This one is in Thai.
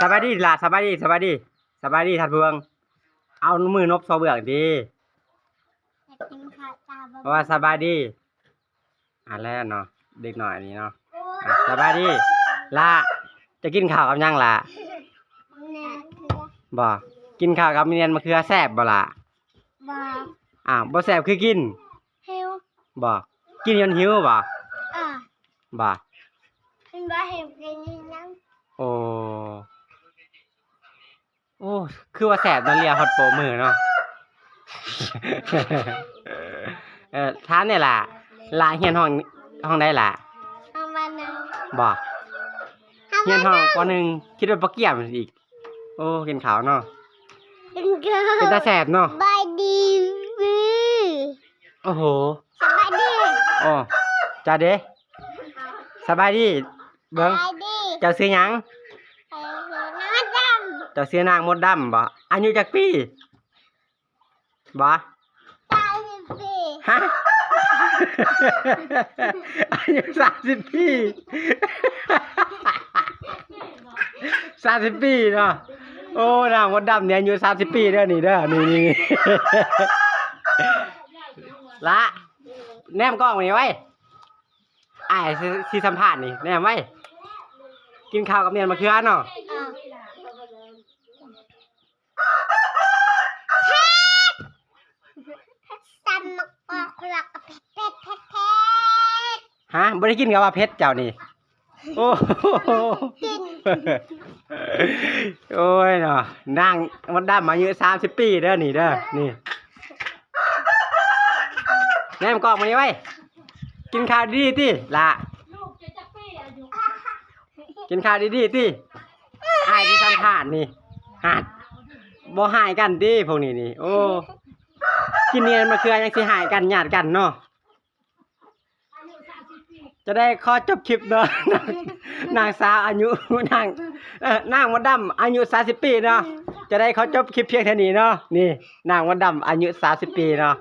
สบายดีล่ะสบายดีท่านผู้ฟังเอามือนบซอเบือกดีอยากกินข้าวตาเพราะว่าสบายดีแล้วเนาะเด็กหน่อยนี่เนาะสบายดีล่ะจะกินข้าวกับยังล่ะบ่กินข้าวกับเนียนมะเขือแซ่บบ่ล่ะบ่แซ่บคือกินหิวบ่กินจนหิวบ่บ่เป็นบ่หิวกินยังโอ้คือว่าแซ่บนั่นเรียกฮอตโปมือเนาะท่านเนี่ยล่ะลาเฮียนห้องได้ล่ะห้องวันหนึ่งบ่เฮียนห้องปหนึ่งคิดว่าบ่เกี่ยมอีกกินข้าวเนาะเป็นตาแซ่บเนาะบายดีโอ้โหสบายดีจ้าเด้สบายดีเบิ่งเจ้าซื้อหยังเจ้าซื้อนางมดดำบ่อายุจักปีบ่30 ปีฮะอายุ30 ปี30 ปีเนาะนางมดดำเนี่ยอายุ30 ปีเด้อนี่เด้อนี่ละแนมกล้องนี่ไว้สิสัมภาษณ์นี่แนมไว้กินข้าวกับเนียนมะเขือเนาะซ้ำมากกว่าเผ็ดฮะบ่ได้กินกับว่าเผ็ดเจ้านี่โอ้ยเนาะนางมดดำอายุ30 ปีเด้อนี่เด้อนี่แนมกล้องมานี่ไว้กินข้าวดีๆติล่ะกินข้าวดีๆติที่สัมภาษณ์นี่บ่หายกันติพวกนี้นี่กินเนียนมะเขือยังสิหายกันญาติกันเนาะจะได้ขอจบคลิปเนาะนางสาวอายุนางมดดำอายุ30 ปีเนาะจะได้ขอจบคลิปเพียงเท่านี้เนาะนี่นางมดดำอายุ30 ปีเนาะ